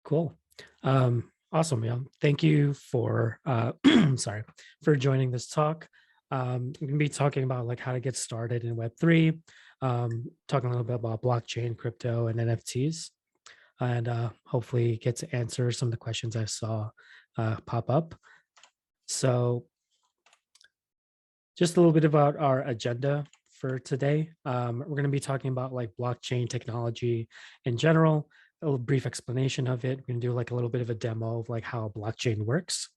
Cool. Awesome. Yeah. Thank you for sorry for joining this talk. I'm gonna be talking about like how to get started in Web3, talking a little bit about blockchain, crypto, and NFTs, and hopefully get to answer some of the questions I saw pop up. So, just a little bit about our agenda for today. We're going to be talking about like blockchain technology in general, a little brief explanation of it. We're going to do like a little bit of a demo of like how a blockchain works.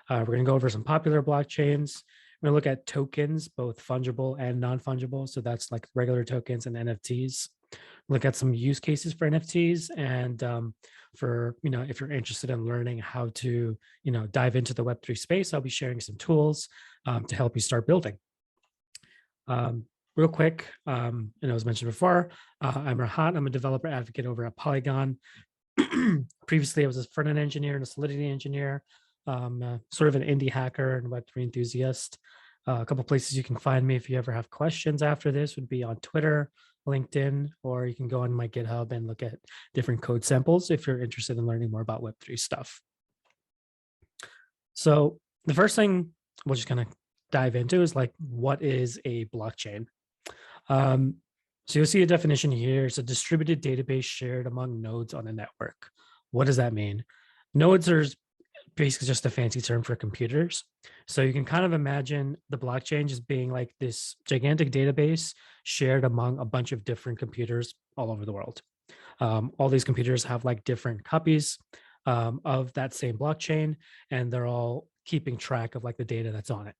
We're going to go over some popular blockchains. We're going to look at tokens, both fungible and non-fungible. So that's like regular tokens and NFTs. Look at some use cases for NFTs, and for if you're interested in learning how to dive into the Web3 space, I'll be sharing some tools to help you start building. Real quick, as mentioned before, I'm Rahat. I'm a developer advocate over at Polygon. Previously, I was a front-end engineer and a Solidity engineer, sort of an indie hacker and Web3 enthusiast. A couple places you can find me if you ever have questions after this would be on Twitter, LinkedIn, or you can go on my GitHub and look at different code samples if you're interested in learning more about Web3 stuff. So the first thing we're just going to dive into is like, what is a blockchain? So you'll see a definition here. It's a distributed database shared among nodes on a network. What does that mean? Nodes are basically just a fancy term for computers. So you can kind of imagine the blockchain just being like this gigantic database shared among a bunch of different computers all over the world. All these computers have like different copies of that same blockchain, and they're all keeping track of like the data that's on it.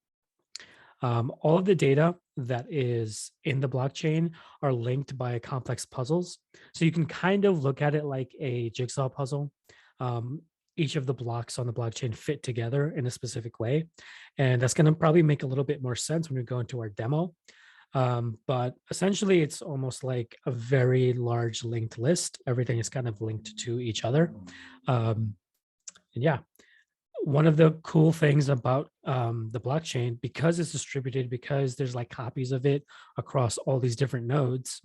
All of the data that is in the blockchain are linked by complex puzzles. So you can kind of look at it like a jigsaw puzzle. Each of the blocks on the blockchain fit together in a specific way. And that's going to probably make a little bit more sense when we go into our demo. But essentially, it's almost like a very large linked list. Everything is kind of linked to each other. And yeah, one of the cool things about the blockchain, because it's distributed, because there's like copies of it across all these different nodes,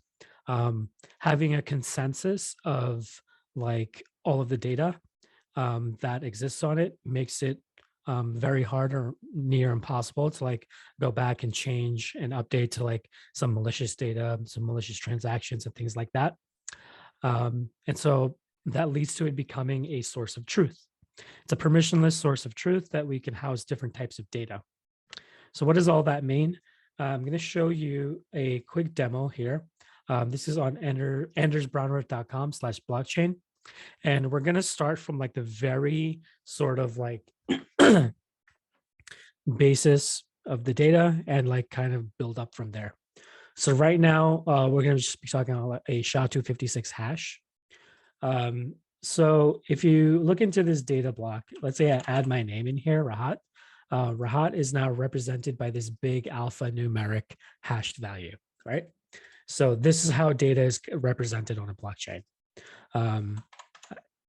having a consensus of like all of the data that exists on it makes it very hard or near impossible to like go back and change and update to like some malicious data, some malicious transactions and things like that. And so that leads to it becoming a source of truth. It's a permissionless source of truth that we can house different types of data. So what does all that mean? I'm going to show you a quick demo here. This is on andersbrownworth.com/blockchain. And we're going to start from like the very sort of like basis of the data and like kind of build up from there. So right now, we're going to just be talking about a SHA-256 hash. So if you look into this data block, let's say I add my name in here, Rahat. Rahat is now represented by this big alphanumeric hashed value, right? So this is how data is represented on a blockchain.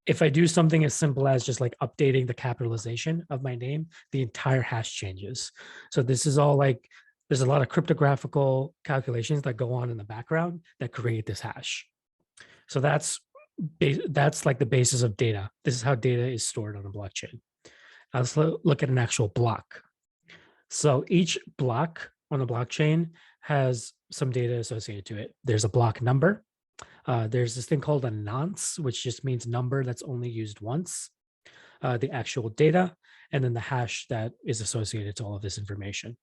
If I do something as simple as just like updating the capitalization of my name, the entire hash changes. So this is all like, there's a lot of cryptographical calculations that go on in the background that create this hash. So that's like the basis of data. This is how data is stored on a blockchain. Now let's look at an actual block. So each block on a blockchain has some data associated to it. There's a block number. There's this thing called a nonce, which just means number that's only used once, the actual data, and then the hash that is associated to all of this information.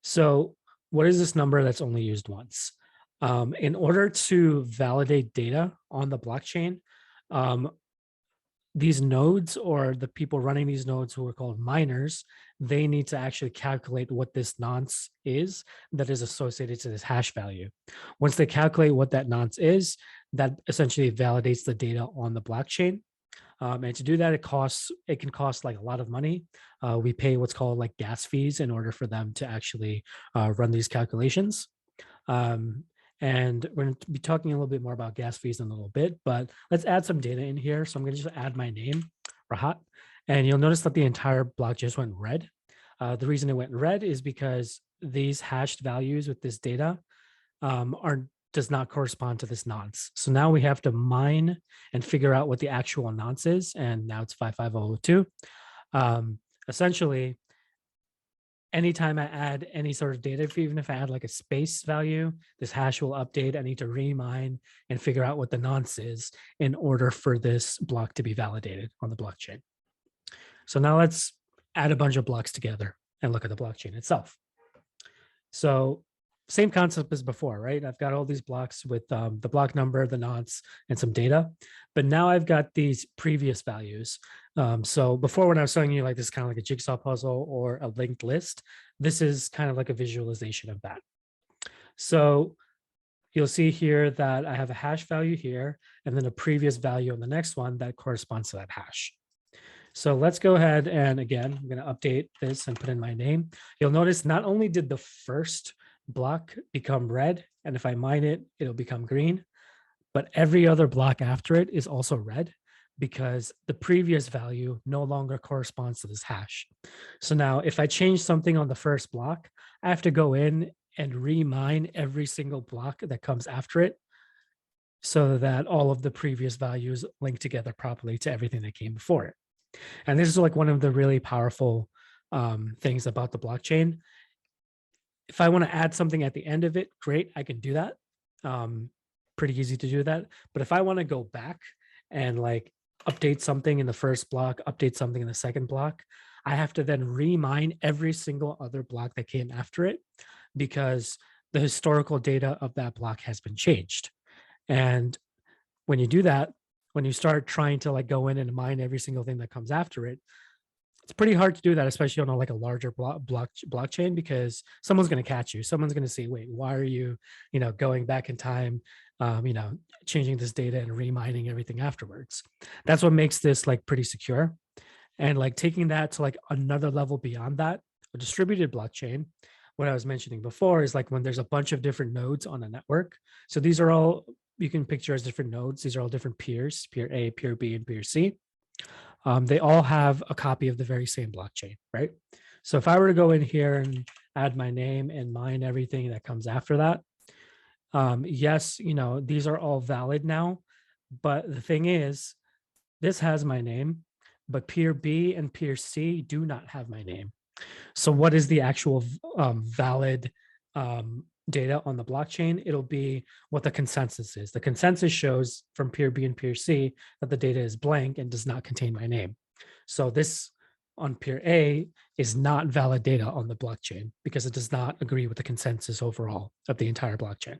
So what is this number that's only used once? In order to validate data on the blockchain, these nodes or the people running these nodes who are called miners, they need to actually calculate what this nonce is that is associated to this hash value. Once they calculate what that nonce is, that essentially validates the data on the blockchain. And to do that, it can cost like a lot of money. We pay what's called like gas fees in order for them to actually run these calculations. And we're going to be talking a little bit more about gas fees in a little bit, but let's add some data in here. So I'm going to just add my name, Rahat, and you'll notice that the entire block just went red. The reason it went red is because these hashed values with this data are does not correspond to this nonce. So now we have to mine and figure out what the actual nonce is. And now it's 55002. Essentially, anytime I add any sort of data, even if I add like a space value, this hash will update. I need to remine and figure out what the nonce is in order for this block to be validated on the blockchain. So now let's add a bunch of blocks together and look at the blockchain itself. So same concept as before, right? I've got all these blocks with the block number, the nonce, and some data. But now I've got these previous values. So before, when I was showing you like this kind of like a jigsaw puzzle or a linked list, this is kind of like a visualization of that. So you'll see here that I have a hash value here, and then a previous value on the next one that corresponds to that hash. So let's go ahead and again, I'm going to update this and put in my name. You'll notice not only did the first block become red, and if I mine it, it'll become green, but every other block after it is also red because the previous value no longer corresponds to this hash. So now if I change something on the first block, I have to go in and remine every single block that comes after it so that all of the previous values link together properly to everything that came before it. And this is like one of the really powerful things about the blockchain. If I want to add something at the end of it, great, I can do that. Pretty easy to do that. But if I want to go back and like update something in the first block, update something in the second block, I have to then remine every single other block that came after it because the historical data of that block has been changed. And when you do that, when you start trying to like go in and mine every single thing that comes after it, it's pretty hard to do that, especially on a, like a larger blockchain, because someone's going to catch you. Someone's going to say, wait, why are you, going back in time, changing this data and remining everything afterwards? That's what makes this like pretty secure. And like taking that to like another level beyond that, a distributed blockchain, what I was mentioning before is like when there's a bunch of different nodes on a network. So these are all, you can picture as different nodes. These are all different peers, peer A, peer B, and peer C. They all have a copy of the very same blockchain, right? So if I were to go in here and add my name and mine everything that comes after that, yes, these are all valid now. But the thing is, this has my name, but peer B and peer C do not have my name. So what is the actual valid data on the blockchain? It'll be what the consensus is. The consensus shows from peer B and peer C that the data is blank and does not contain my name. So this on peer A is not valid data on the blockchain because it does not agree with the consensus overall of the entire blockchain.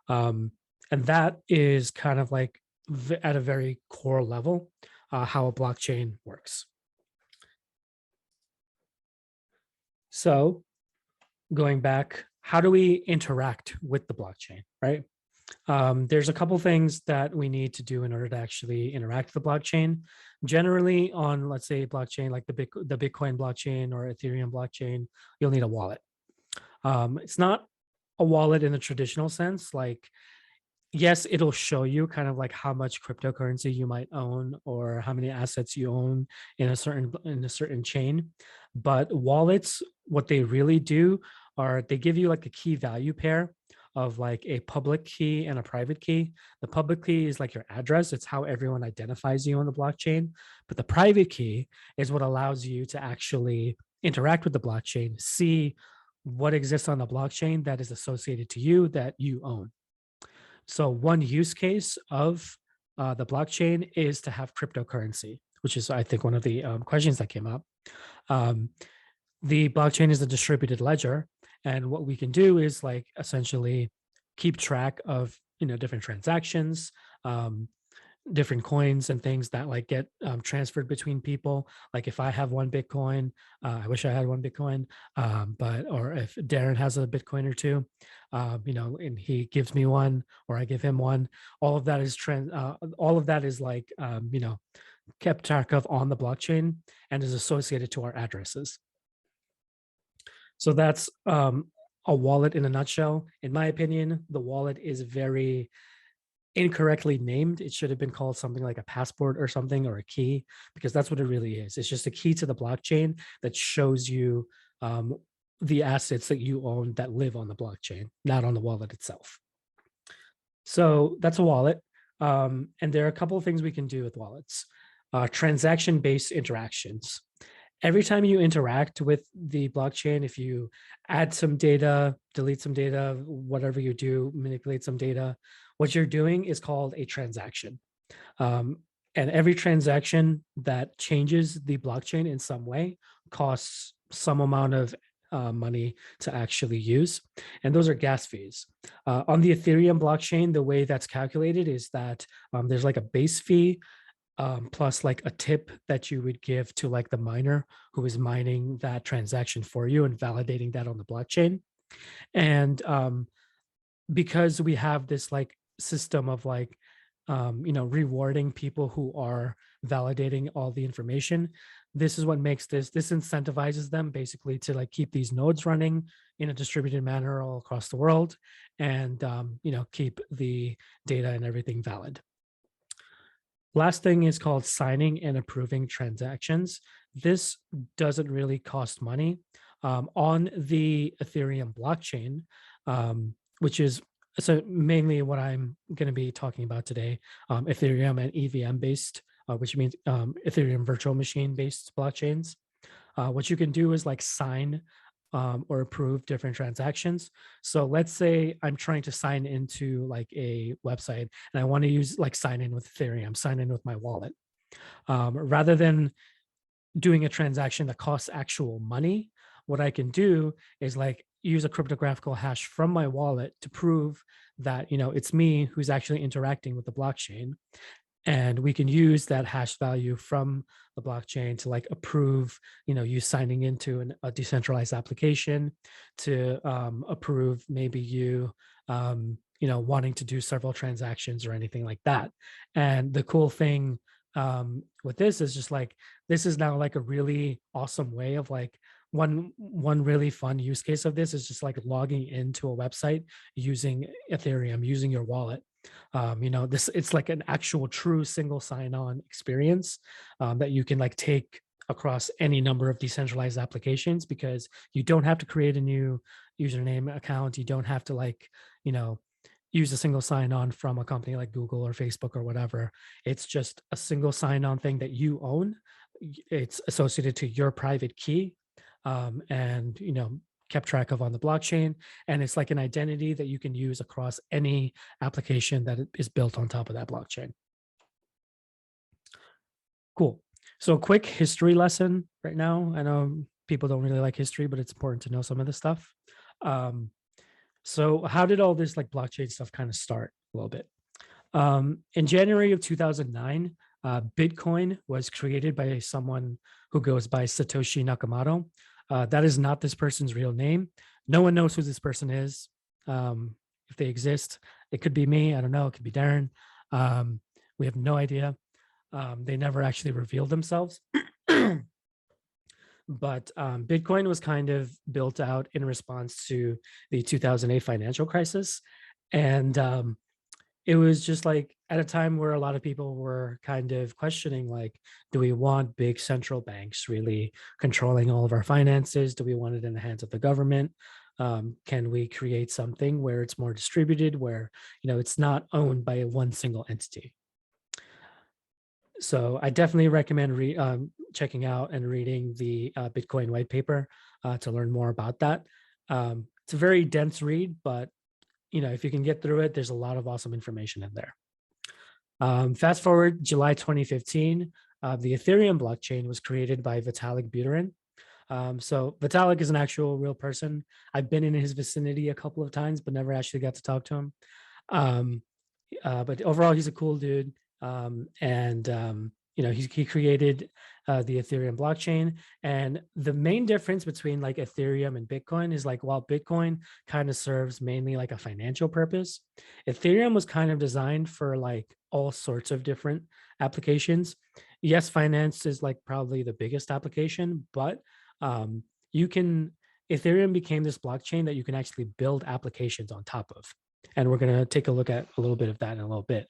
And that is kind of like at a very core level how a blockchain works. So going back, how do we interact with the blockchain, right? There's a couple things that we need to do in order to actually interact with the blockchain. Generally on, let's say, blockchain like the Bitcoin blockchain or Ethereum blockchain, you'll need a wallet. It's not a wallet in the traditional sense. Like, yes, it'll show you kind of like how much cryptocurrency you might own or how many assets you own in a certain chain. But wallets, what they really do are they give you like a key value pair of like a public key and a private key. The public key is like your address. It's how everyone identifies you on the blockchain. But the private key is what allows you to actually interact with the blockchain, see what exists on the blockchain that is associated to you that you own. So one use case of the blockchain is to have cryptocurrency, which is, I think, one of the questions that came up. The blockchain is a distributed ledger. And what we can do is like essentially keep track of, different transactions, different coins and things that like get transferred between people. Like if I have one Bitcoin, I wish I had one Bitcoin, or if Darren has a Bitcoin or two, and he gives me one or I give him one, all of that is like, kept track of on the blockchain and is associated to our addresses. So that's a wallet in a nutshell. In my opinion, the wallet is very incorrectly named. It should have been called something like a passport or something, or a key, because that's what it really is. It's just a key to the blockchain that shows you the assets that you own that live on the blockchain, not on the wallet itself. So that's a wallet. And there are a couple of things we can do with wallets. Transaction-based interactions. Every time you interact with the blockchain, if you add some data, delete some data, whatever you do, manipulate some data, what you're doing is called a transaction. Um, and every transaction that changes the blockchain in some way costs some amount of money to actually use. And those are gas fees. On the Ethereum blockchain, the way that's calculated is that there's like a base fee plus like a tip that you would give to like the miner who is mining that transaction for you and validating that on the blockchain. And because we have this like system of like rewarding people who are validating all the information, this is what makes this incentivizes them basically to like keep these nodes running in a distributed manner all across the world, and keep the data and everything valid. Last thing is called signing and approving transactions. This doesn't really cost money. On the Ethereum blockchain, which is so mainly what I'm going to be talking about today, Ethereum and EVM based, which means Ethereum Virtual Machine based blockchains. What you can do is like sign or approve different transactions. So let's say I'm trying to sign into like a website and I want to use like sign in with Ethereum, sign in with my wallet. Rather than doing a transaction that costs actual money, what I can do is like use a cryptographical hash from my wallet to prove that it's me who's actually interacting with the blockchain, and we can use that hash value from the blockchain to like approve you signing into a decentralized application, to approve maybe you wanting to do several transactions or anything like that. And the cool thing with this is just like this is now like a really awesome way of like one really fun use case of this is just like logging into a website using Ethereum, using your wallet. This it's like an actual true single sign-on experience that you can like take across any number of decentralized applications, because you don't have to create a new username account. You don't have to like use a single sign-on from a company like Google or Facebook or whatever. It's just a single sign-on thing that you own. It's associated to your private key, and kept track of on the blockchain, and it's like an identity that you can use across any application that is built on top of that blockchain. Cool. So a quick history lesson right now. I know people don't really like history, but it's important to know some of this stuff. So how did all this like blockchain stuff kind of start a little bit? In January of 2009, Bitcoin was created by someone who goes by Satoshi Nakamoto. That is not this person's real name. No one knows who this person is. If they exist, it could be me. I don't know. It could be Darren. We have no idea. They never actually revealed themselves. But Bitcoin was kind of built out in response to the 2008 financial crisis. And it was just like at a time where a lot of people were kind of questioning, like, do we want big central banks really controlling all of our finances? Do we want it in the hands of the government? Can we create something where it's more distributed, where it's not owned by one single entity? So I definitely recommend checking out and reading the Bitcoin white paper to learn more about that. It's a very dense read, but if you can get through it, there's a lot of awesome information in there. Fast forward July 2015, the Ethereum blockchain was created by Vitalik Buterin. So Vitalik is an actual real person. I've been in his vicinity a couple of times, but never actually got to talk to him. But overall, he's a cool dude. He created the Ethereum blockchain. And the main difference between like Ethereum and Bitcoin is like, while Bitcoin kind of serves mainly like a financial purpose, Ethereum was kind of designed for like all sorts of different applications. Yes, finance is like probably the biggest application, but Ethereum became this blockchain that you can actually build applications on top of. And we're going to take a look at a little bit of that in a little bit.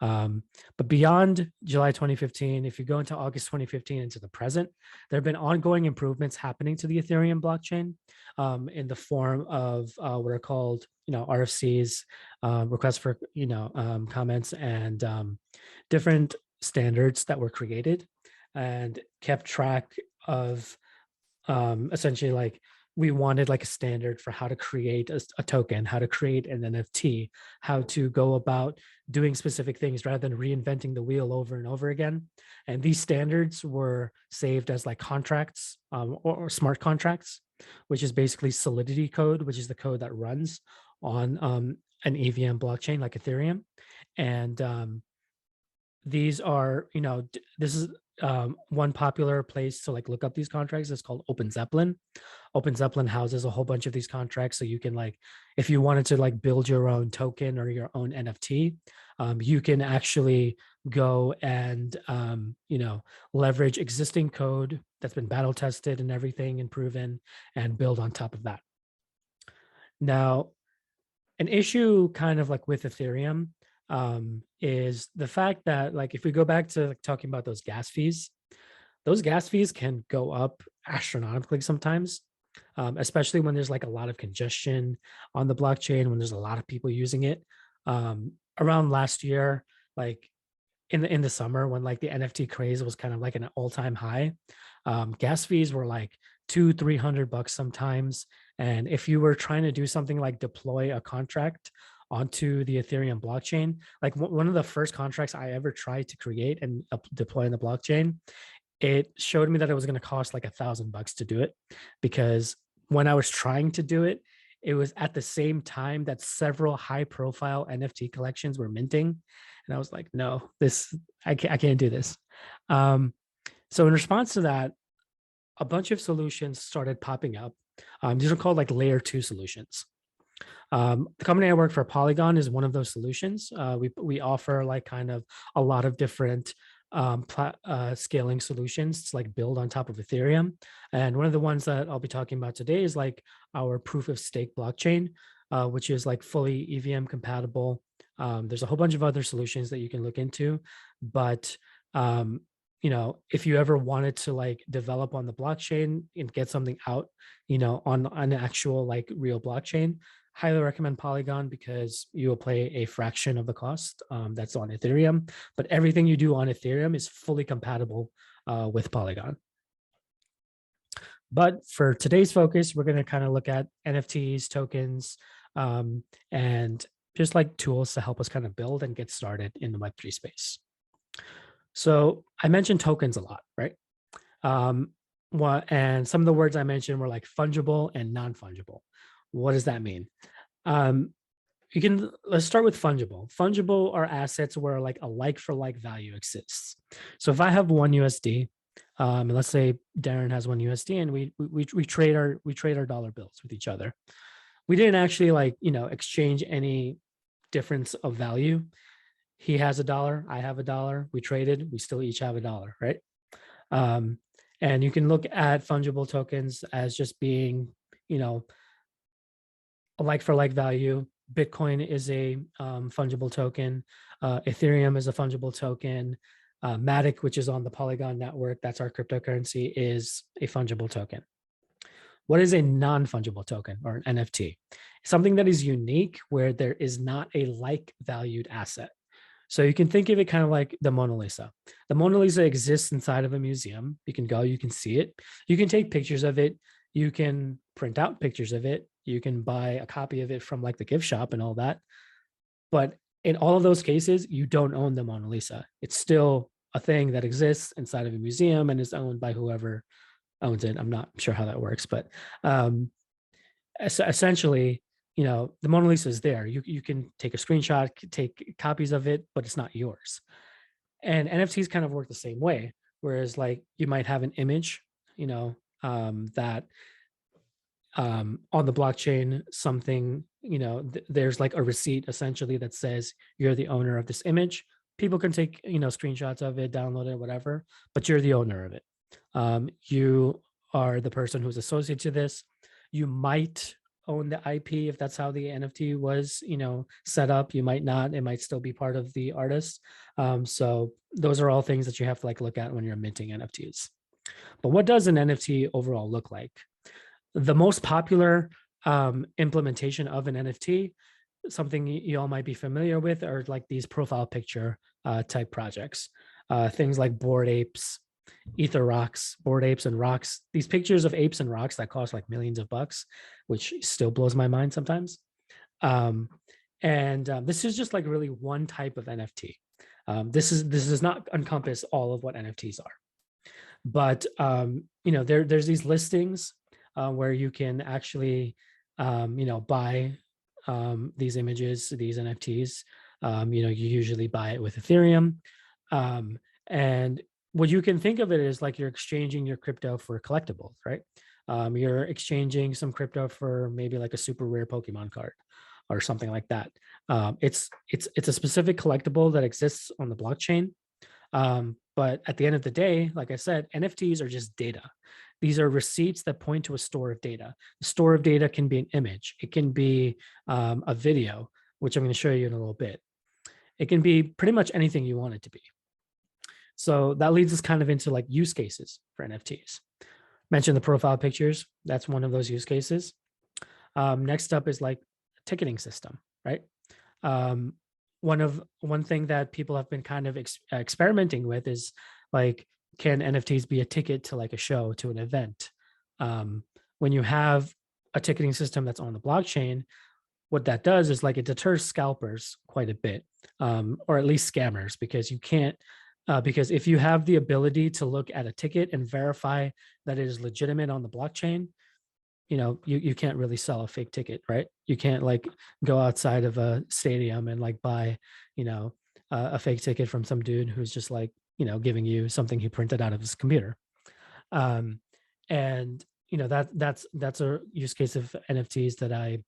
But beyond July 2015, if you go into August 2015 into the present, there have been ongoing improvements happening to the Ethereum blockchain in the form of what are called, RFCs, requests for, comments, and different standards that were created and kept track of essentially, like, we wanted like a standard for how to create a token, how to create an NFT, how to go about doing specific things rather than reinventing the wheel over and over again. And these standards were saved as like contracts, or smart contracts, which is basically Solidity code, which is the code that runs on an EVM blockchain like Ethereum. And these are, this is one popular place to like look up these contracts is called Open Zeppelin. Open Zeppelin houses a whole bunch of these contracts, so you can, like, if you wanted to like build your own token or your own NFT, you can actually go and leverage existing code that's been battle tested and everything and proven, and build on top of that. Now, an issue kind of like with Ethereum is the fact that, like, if we go back to like, talking about those gas fees can go up astronomically sometimes, especially when there's like a lot of congestion on the blockchain, when there's a lot of people using it. Around last year, like in the summer, when like the NFT craze was kind of like an all-time high, gas fees were like $200-300 sometimes. And if you were trying to do something like deploy a contract onto the Ethereum blockchain, like one of the first contracts I ever tried to create and deploy in the blockchain, it showed me that it was going to cost like $1,000 to do it, because when I was trying to do it, it was at the same time that several high profile NFT collections were minting. And I was like, no, I can't do this. So in response to that, a bunch of solutions started popping up. These are called like layer 2 solutions. The company I work for, Polygon, is one of those solutions. We offer like kind of a lot of different scaling solutions to like build on top of Ethereum. And one of the ones that I'll be talking about today is like our proof of stake blockchain, which is like fully EVM compatible. There's a whole bunch of other solutions that you can look into, but if you ever wanted to like develop on the blockchain and get something out, on an actual like real blockchain, highly recommend Polygon, because you will pay a fraction of the cost that's on Ethereum, but everything you do on Ethereum is fully compatible with Polygon. But for today's focus, we're going to kind of look at NFTs, tokens, and just like tools to help us kind of build and get started in the Web3 space. So I mentioned tokens a lot, right? And some of the words I mentioned were like fungible and non-fungible. What does that mean? Let's start with fungible. Fungible are assets where like a like for like value exists. So if I have one USD, and let's say Darren has one USD, and we trade our dollar bills with each other. We didn't actually like, exchange any difference of value. He has $1, I have $1, we traded, we still each have $1, right? And you can look at fungible tokens as just being, a like for like value. Bitcoin is a fungible token. Ethereum is a fungible token. Matic, which is on the Polygon network, that's our cryptocurrency, is a fungible token. What is a non-fungible token, or an NFT? Something that is unique, where there is not a like valued asset. So you can think of it kind of like the Mona Lisa. The Mona Lisa exists inside of a museum. You can go, you can see it. You can take pictures of it. You can print out pictures of it. You can buy a copy of it from like the gift shop and all that. But in all of those cases, you don't own the Mona Lisa. It's still a thing that exists inside of a museum and is owned by whoever owns it. I'm not sure how that works, but essentially, the Mona Lisa is there. You can take a screenshot, take copies of it, but it's not yours. And NFTs kind of work the same way. Whereas like you might have an image, that on the blockchain, something, there's like a receipt essentially that says you're the owner of this image. People can take, screenshots of it, download it, whatever, but you're the owner of it. You are the person who's associated to this. You might own the IP if that's how the NFT was, set up. You might not. It might still be part of the artist. So those are all things that you have to like look at when you're minting NFTs. But what does an NFT overall look like? The most popular implementation of an NFT, something you all might be familiar with, are like these profile picture type projects. Things like Bored Apes, Ether Rocks, Bored Apes and Rocks. These pictures of apes and rocks that cost like millions of bucks, which still blows my mind sometimes. This is just like really one type of NFT. This does not encompass all of what NFTs are, but there's these listings where you can actually buy these images, these NFTs. You usually buy it with Ethereum, and what you can think of it is like you're exchanging your crypto for collectibles, right? You're exchanging some crypto for maybe like a super rare Pokemon card or something like that. It's a specific collectible that exists on the blockchain. But at the end of the day, like I said, NFTs are just data. These are receipts that point to a store of data. The store of data can be an image. It can be a video, which I'm going to show you in a little bit. It can be pretty much anything you want it to be. So that leads us kind of into like use cases for NFTs. Mention the profile pictures. That's one of those use cases. Next up is like a ticketing system, right? One thing that people have been kind of experimenting with is like, can NFTs be a ticket to like a show, to an event? When you have a ticketing system that's on the blockchain, what that does is like it deters scalpers quite a bit, or at least scammers, because you can't, because if you have the ability to look at a ticket and verify that it is legitimate on the blockchain, you can't really sell a fake ticket, right? You can't like go outside of a stadium and like buy, a fake ticket from some dude who's just like, giving you something he printed out of his computer. And that's a use case of NFTs that I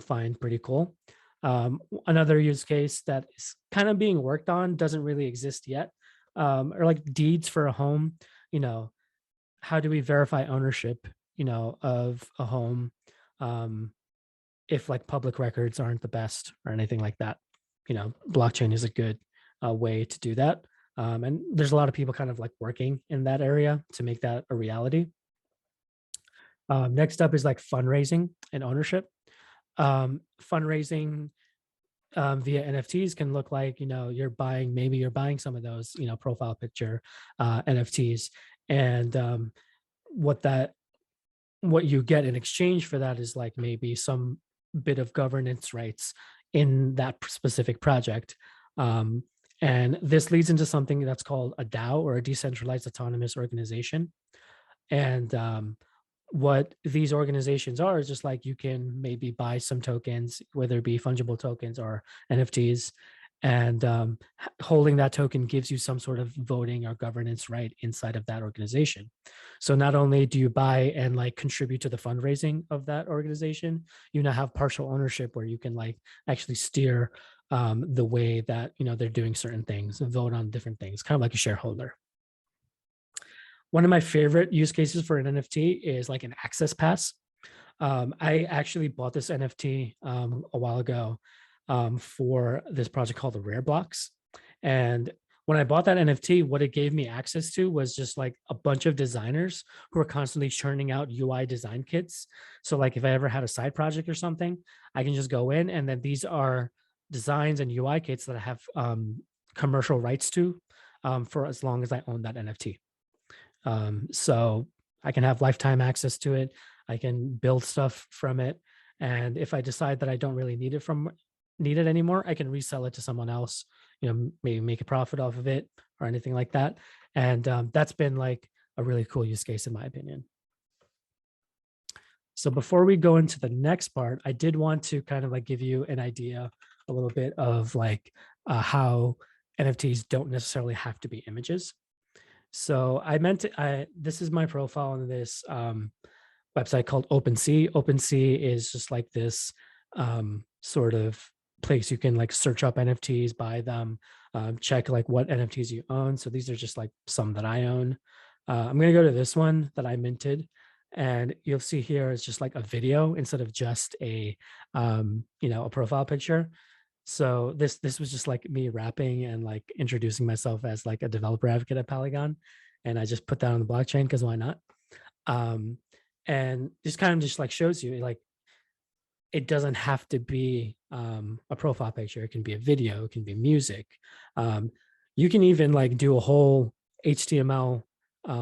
find pretty cool. Another use case that is kind of being worked on, doesn't really exist yet, or like deeds for a home. How do we verify ownership of a home if like public records aren't the best or anything like that? Blockchain is a good way to do that, and there's a lot of people kind of like working in that area to make that a reality. Next up is like fundraising and ownership. Fundraising via NFTs can look like, maybe you're buying some of those, profile picture NFTs, and what you get in exchange for that is like maybe some bit of governance rights in that specific project. And this leads into something that's called a DAO, or a decentralized autonomous organization. And what these organizations are is just like you can maybe buy some tokens, whether it be fungible tokens or NFTs, and holding that token gives you some sort of voting or governance right inside of that organization. So not only do you buy and like contribute to the fundraising of that organization, you now have partial ownership where you can like actually steer the way that they're doing certain things and vote on different things, kind of like a shareholder. One of my favorite use cases for an NFT is like an access pass. I actually bought this NFT a while ago for this project called the Rare Blocks. And when I bought that NFT, what it gave me access to was just like a bunch of designers who are constantly churning out UI design kits. So like if I ever had a side project or something, I can just go in, and then these are designs and UI kits that I have commercial rights to for as long as I own that NFT. So I can have lifetime access to it. I can build stuff from it. And if I decide that I don't really need it anymore, I can resell it to someone else, maybe make a profit off of it or anything like that. And that's been like a really cool use case in my opinion. So before we go into the next part, I did want to kind of like give you an idea a little bit of like how NFTs don't necessarily have to be images. So this is my profile on this website called OpenSea. OpenSea is just like this sort of place you can like search up NFTs, buy them, check like what NFTs you own. So these are just like some that I own. I'm going to go to this one that I minted, And you'll see here is just like a video instead of just a a profile picture. So this was just like me rapping and like introducing myself as like a developer advocate at Polygon, and I just put that on the blockchain because why not? Um, and just kind of just like shows you like it doesn't have to be a profile picture. It can be a video. It can be music. Um, you can even like do a whole HTML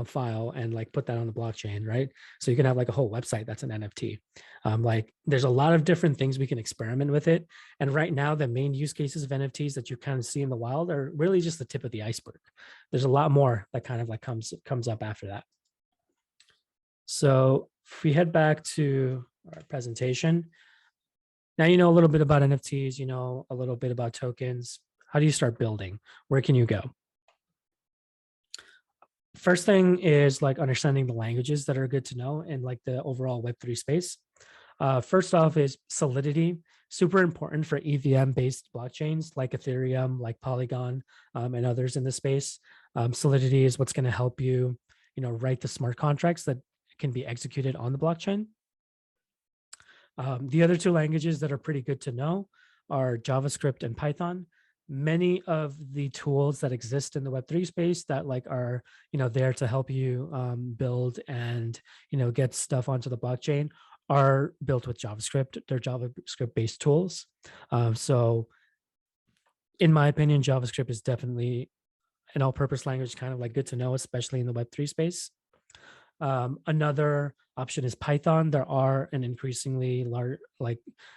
file and like put that on the blockchain, right? So you can have like a whole website that's an NFT. Like there's a lot of different things we can experiment with it. And right now, the main use cases of NFTs that you kind of see in the wild are really just the tip of the iceberg. There's a lot more that kind of like comes up after that. So if we head back to our presentation, now you know a little bit about NFTs, you know a little bit about tokens. How do you start building? Where can you go? First thing is like understanding the languages that are good to know in like the overall Web3 space. First off is Solidity, super important for EVM-based blockchains like Ethereum, like Polygon, and others in the space. Solidity is what's going to help you, write the smart contracts that can be executed on the blockchain. The other two languages that are pretty good to know are JavaScript and Python. Many of the tools that exist in the Web3 space that like are there to help you build and get stuff onto the blockchain are built with JavaScript. They're JavaScript based tools. So in my opinion, JavaScript is definitely an all-purpose language, kind of like good to know, especially in the Web3 space. Another option is Python. There are an increasingly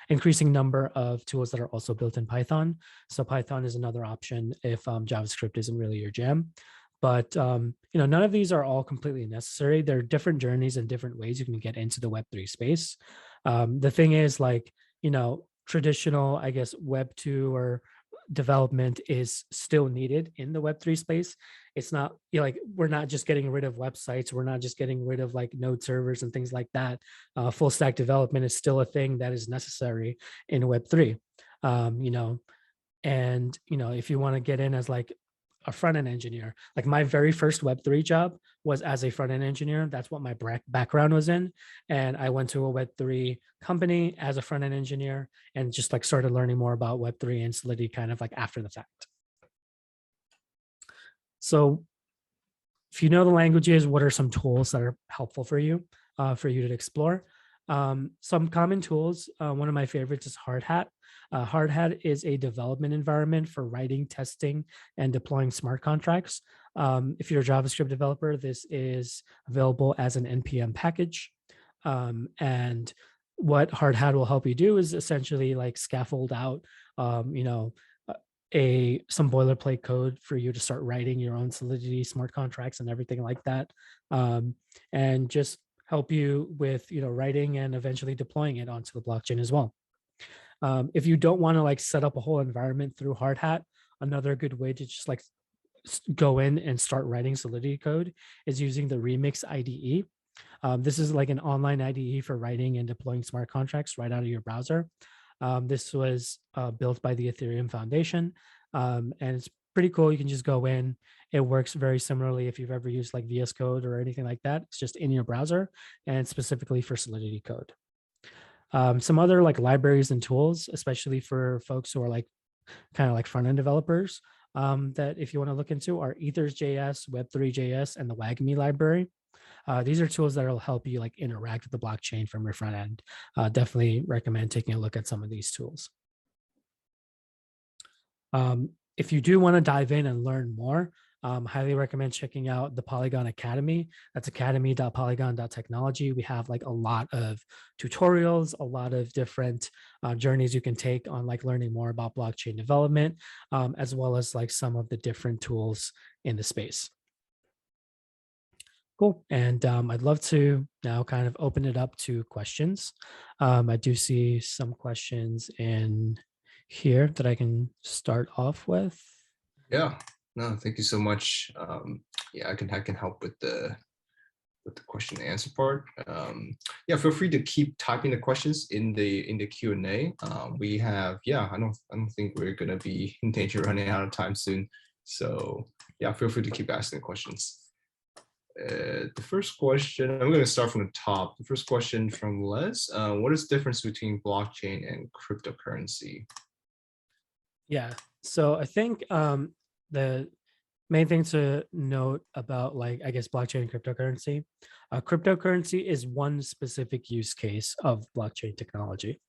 increasing number of tools that are also built in Python. So Python is another option if JavaScript isn't really your jam. But none of these are all completely necessary. There are different journeys and different ways you can get into the Web3 space. The thing is, like, traditional, I guess, Web2 or development is still needed in the Web3 space. It's not like we're not just getting rid of websites. We're not just getting rid of like node servers and things like that. Full stack development is still a thing that is necessary in Web3. And if you want to get in as like a front-end engineer, like my very first Web3 job was as a front-end engineer. That's what my background was in. And I went to a Web3 company as a front-end engineer and just like started learning more about Web3 and Solidity kind of like after the fact. So if you know the languages, what are some tools that are helpful for you to explore? Some common tools, one of my favorites is Hardhat. Hardhat is a development environment for writing, testing, and deploying smart contracts. If you're a JavaScript developer, this is available as an NPM package. And what Hardhat will help you do is essentially like scaffold out, some boilerplate code for you to start writing your own Solidity smart contracts and everything like that, and just help you with writing and eventually deploying it onto the blockchain as well. If you don't want to like set up a whole environment through Hardhat, another good way to just like go in and start writing Solidity code is using the Remix IDE. This is like an online IDE for writing and deploying smart contracts right out of your browser. This was built by the Ethereum Foundation, and it's pretty cool. You can just go in. It works very similarly if you've ever used like VS Code or anything like that. It's just in your browser and specifically for Solidity code. Some other like libraries and tools, especially for folks who are like kind of like front-end developers, that if you want to look into are Ethers.js, Web3.js, and the WAGMI library. These are tools that will help you like interact with the blockchain from your front end. Definitely recommend taking a look at some of these tools. If you do want to dive in and learn more, highly recommend checking out the Polygon Academy. That's academy.polygon.technology. We have like a lot of tutorials, a lot of different journeys you can take on like learning more about blockchain development, as well as like some of the different tools in the space. Cool. And I'd love to now kind of open it up to questions. I do see some questions in here that I can start off with. Yeah, no, thank you so much. Yeah, I can help with the question and answer part. Yeah, feel free to keep typing the questions in the Q&A. We have, yeah, I don't think we're gonna be in danger of running out of time soon. So yeah, feel free to keep asking questions. The first question, I'm going to start from the top. The first question from Les, what is the difference between blockchain and cryptocurrency? Yeah. So I think the main thing to note about, like, I guess, blockchain and cryptocurrency is one specific use case of blockchain technology.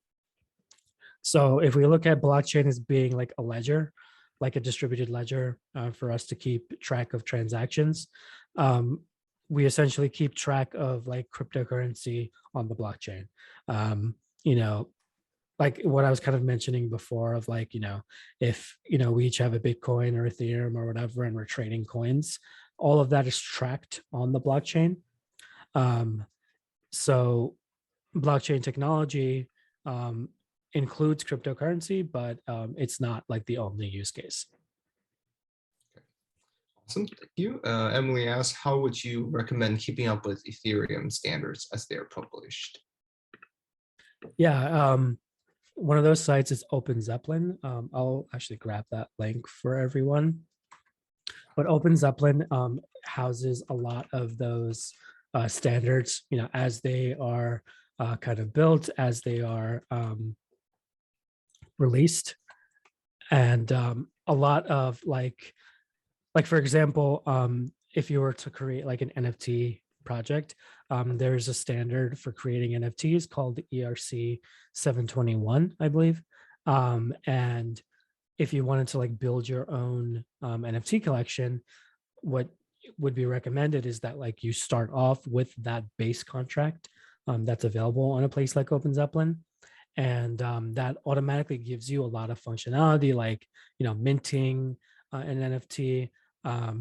So if we look at blockchain as being like a ledger, like a distributed ledger for us to keep track of transactions, we essentially keep track of like cryptocurrency on the blockchain. You know, like what I was kind of mentioning before of like, if, we each have a Bitcoin or Ethereum or whatever, and we're trading coins, all of that is tracked on the blockchain. So blockchain technology includes cryptocurrency, but it's not like the only use case. Awesome, thank you. Emily asks, how would you recommend keeping up with Ethereum standards as they are published? Yeah, one of those sites is Open Zeppelin. I'll actually grab that link for everyone. But Open Zeppelin houses a lot of those standards, as they are kind of built, as they are released. And a lot of like for example, if you were to create like an NFT project, there's a standard for creating NFTs called the ERC 721, I believe. And if you wanted to like build your own NFT collection, what would be recommended is that like you start off with that base contract that's available on a place like Open Zeppelin. And that automatically gives you a lot of functionality, like, minting an NFT,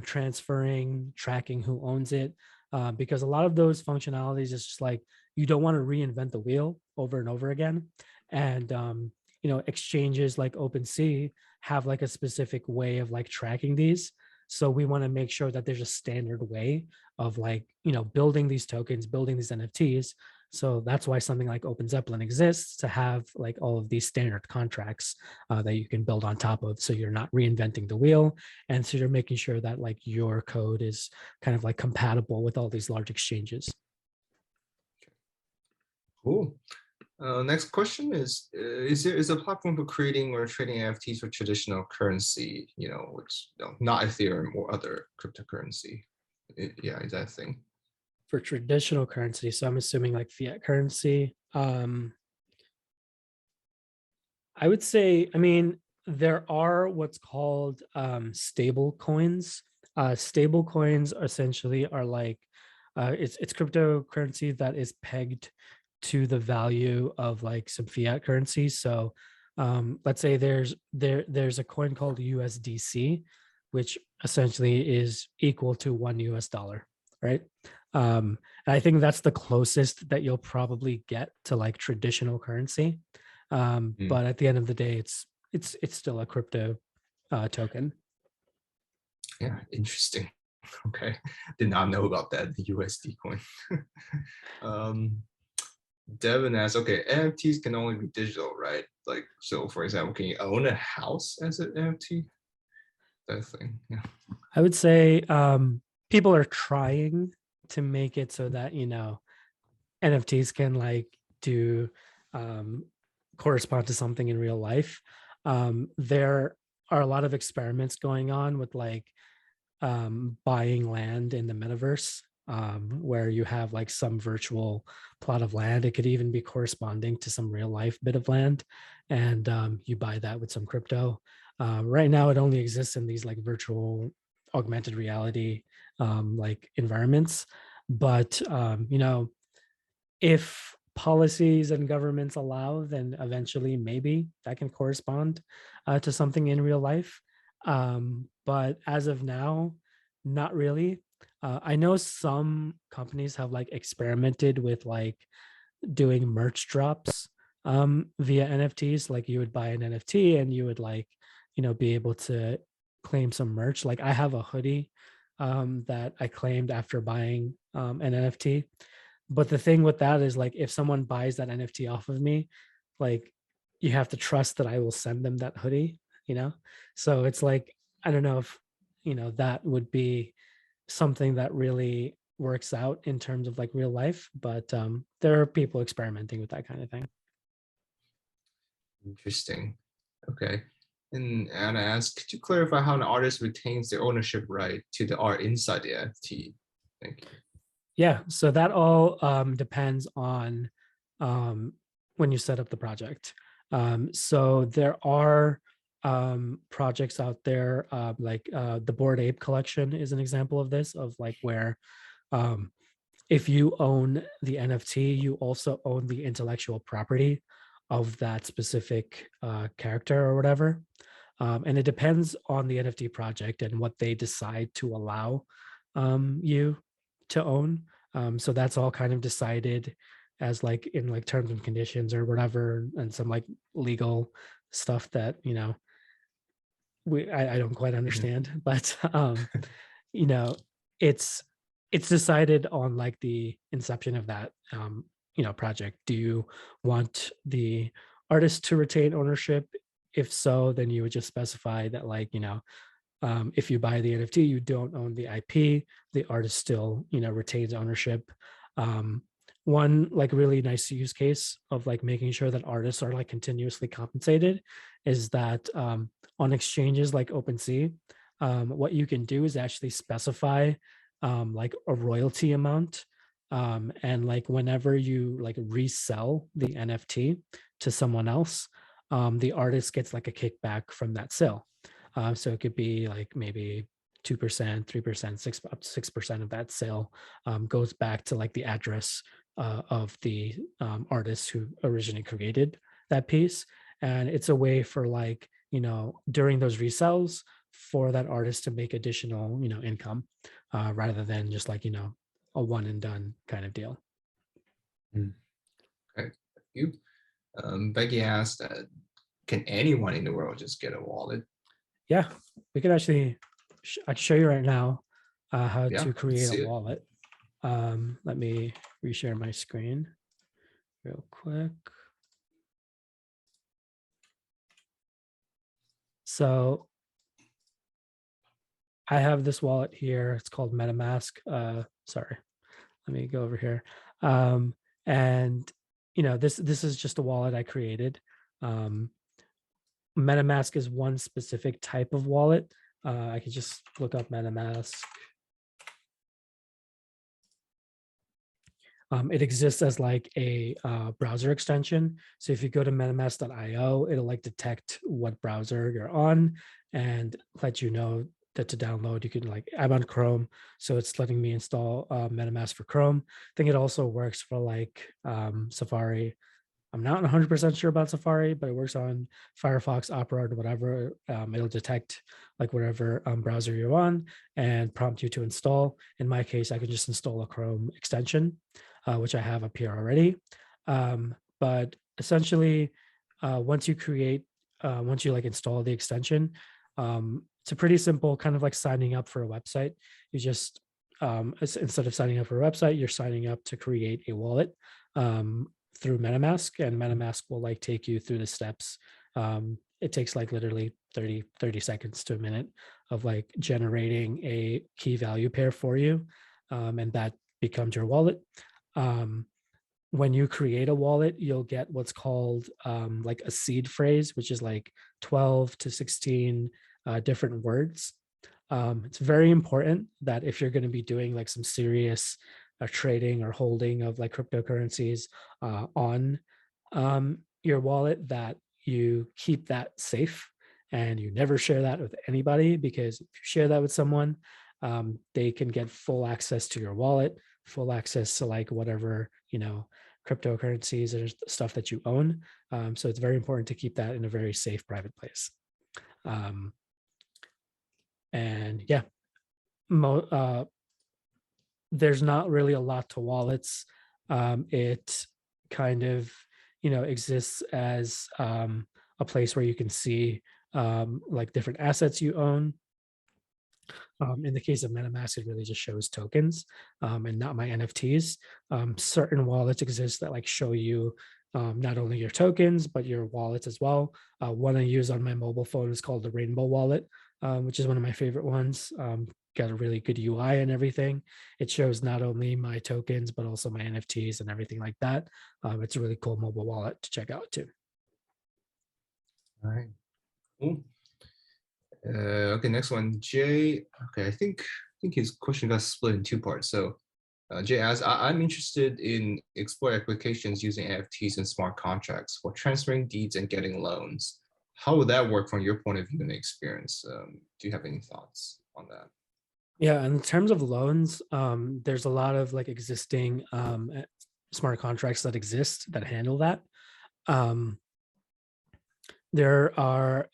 transferring, tracking who owns it, because a lot of those functionalities is just like, you don't want to reinvent the wheel over and over again. And exchanges like OpenSea have like a specific way of like tracking these. So we want to make sure that there's a standard way of like, building these tokens, building these NFTs. So that's why something like Open Zeppelin exists, to have like all of these standard contracts that you can build on top of. So you're not reinventing the wheel. And so you're making sure that like your code is kind of like compatible with all these large exchanges. Cool. Next question is there a platform for creating or trading NFTs for traditional currency, which not Ethereum or other cryptocurrency? Yeah, is that a thing? For traditional currency, so I'm assuming like fiat currency. I would say, there are what's called stable coins. Stable coins essentially are like, it's cryptocurrency that is pegged to the value of like some fiat currency. So let's say there's a coin called USDC, which essentially is equal to $1, right? And I think that's the closest that you'll probably get to like traditional currency. But at the end of the day, it's still a crypto token. Yeah, interesting. Okay, did not know about that, the USD coin. Devin asks, okay, NFTs can only be digital, right? Like, so for example, can you own a house as an NFT? That thing, yeah. I would say people are trying to make it so that, NFTs can like do correspond to something in real life. There are a lot of experiments going on with like buying land in the metaverse, where you have like some virtual plot of land. It could even be corresponding to some real life bit of land, and you buy that with some crypto. Right now, it only exists in these like virtual augmented reality like environments. But if policies and governments allow, then eventually maybe that can correspond to something in real life. But as of now, not really. I know some companies have like experimented with like doing merch drops via NFTs. Like you would buy an NFT and you would like, be able to claim some merch. Like I have a hoodie that I claimed after buying an NFT. But the thing with that is like, if someone buys that NFT off of me, like you have to trust that I will send them that hoodie, So it's like, I don't know if, that would be something that really works out in terms of like real life, but there are people experimenting with that kind of thing. Interesting. Okay. And I asked, could you clarify how an artist retains their ownership right to the art inside the NFT? Thank you. Yeah, so that all depends on when you set up the project. So there are projects out there, like the Bored Ape collection is an example of this, of like where if you own the NFT, you also own the intellectual property of that specific character or whatever. And it depends on the NFT project and what they decide to allow you to own. So that's all kind of decided as like in like terms and conditions or whatever, and some like legal stuff that, you know, I don't quite understand, but you know, it's decided on like the inception of that you know, project. Do you want the artist to retain ownership? If so, then you would just specify that, like, you know, if you buy the NFT, you don't own the IP, the artist still, you know, retains ownership. One like really nice use case of like making sure that artists are like continuously compensated is that on exchanges like OpenSea, what you can do is actually specify like a royalty amount. And like whenever you like resell the NFT to someone else, the artist gets like a kickback from that sale. So it could be like maybe 2%, 3%, 6 up to 6% of that sale goes back to like the address of the artist who originally created that piece. And it's a way for like, you know, during those resells for that artist to make additional, you know, income rather than just like, you know, a one and done kind of deal. Okay, thank you. Becky asked, can anyone in the world just get a wallet? Yeah, we could actually, I can show you right now how Yeah, to let's create see a it. wallet. Let me reshare my screen real quick. So I have this wallet here. It's called MetaMask. Sorry, let me go over here. And you know, this is just a wallet I created. MetaMask is one specific type of wallet. I could just look up MetaMask. It exists as like a browser extension. So if you go to metamask.io, it'll like detect what browser you're on and let you know that to download. You can like, I'm on Chrome, so it's letting me install MetaMask for Chrome. I think it also works for like Safari. I'm not 100% sure about Safari, but it works on Firefox, Opera, or whatever. It'll detect like whatever browser you're on and prompt you to install. In my case, I can just install a Chrome extension, which I have up here already. But essentially, once you like install the extension, it's a pretty simple kind of like signing up for a website. You just instead of signing up for a website, you're signing up to create a wallet through MetaMask, and MetaMask will like take you through the steps. It takes like literally 30 seconds to a minute of like generating a key value pair for you. And that becomes your wallet. When you create a wallet, you'll get what's called like a seed phrase, which is like 12 to 16 different words. It's very important that if you're going to be doing like some serious trading or holding of like cryptocurrencies on your wallet, that you keep that safe and you never share that with anybody, because if you share that with someone, they can get full access to your wallet, full access to like whatever, you know, cryptocurrencies or stuff that you own. So it's very important to keep that in a very safe private place. And yeah, there's not really a lot to wallets. It kind of, you know, exists as a place where you can see like different assets you own. In the case of MetaMask, it really just shows tokens and not my NFTs. Certain wallets exist that like show you not only your tokens, but your wallets as well. One I use on my mobile phone is called the Rainbow Wallet. which is one of my favorite ones. Got a really good UI and everything. It shows not only my tokens, but also my NFTs and everything like that. It's a really cool mobile wallet to check out too. All right, cool. Okay, next one, Jay. Okay, I think his question got split in two parts. So Jay asks, I'm interested in explore applications using NFTs and smart contracts for transferring deeds and getting loans. How would that work from your point of view and experience? Do you have any thoughts on that? Yeah, in terms of loans, there's a lot of like existing smart contracts that exist that handle that. There are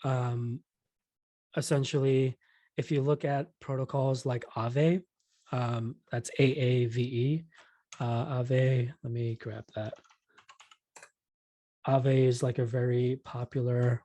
essentially, if you look at protocols like Aave, that's AAVE, Aave, let me grab that. Aave is like a very popular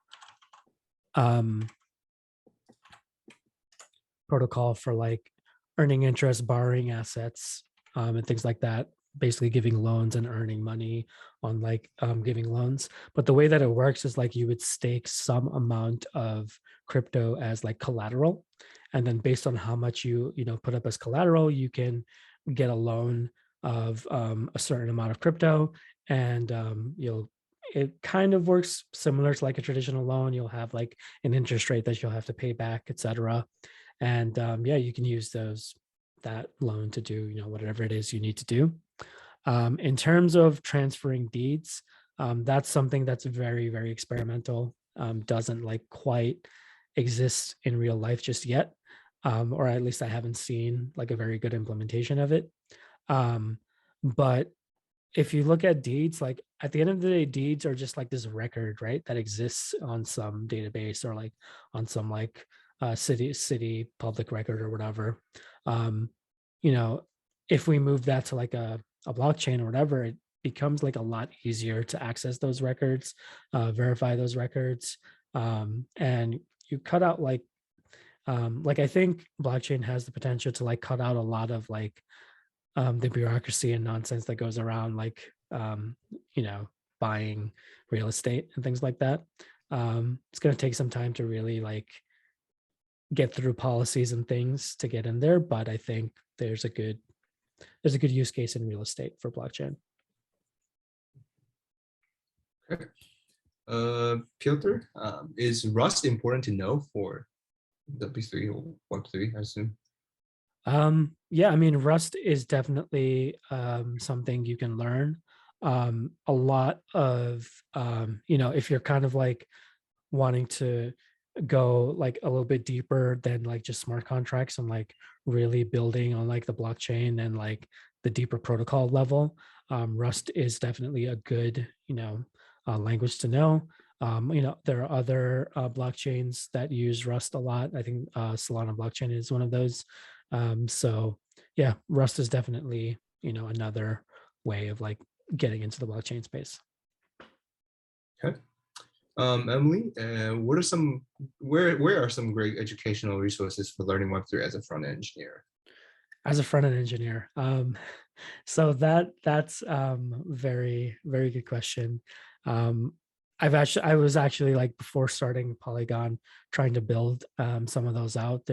protocol for like earning interest, borrowing assets, and things like that, basically giving loans and earning money on like giving loans. But the way that it works is like you would stake some amount of crypto as like collateral, and then based on how much you put up as collateral, you can get a loan of a certain amount of crypto, and it kind of works similar to like a traditional loan. You'll have like an interest rate that you'll have to pay back, etc. And yeah, you can use that loan to do whatever it is you need to do. In terms of transferring deeds, that's something that's very, very experimental. Doesn't like quite exist in real life just yet, or at least I haven't seen like a very good implementation of it. But if you look at deeds, like at the end of the day, deeds are just like this record, right, that exists on some database or like on some like city public record or whatever. You know, if we move that to like a blockchain or whatever, it becomes like a lot easier to access those records, verify those records, and you cut out like I think blockchain has the potential to like cut out a lot of like the bureaucracy and nonsense that goes around like buying real estate and things like that. It's going to take some time to really like get through policies and things to get in there, but I think there's a good use case in real estate for blockchain. Okay. Piotr, is Rust important to know for W3 or Web3, I assume? Yeah, I mean, Rust is definitely something you can learn. A lot of if you're kind of like wanting to go like a little bit deeper than like just smart contracts and like really building on like the blockchain and like the deeper protocol level, Rust is definitely a good language to know. There are other blockchains that use Rust a lot. I think Solana blockchain is one of those. So yeah, Rust is definitely another way of like getting into the blockchain space. Okay. Emily, what are some where are some great educational resources for learning Web3 as a front-end engineer? As a front-end engineer, so that's very, very good question. I was actually like before starting Polygon trying to build some of those out.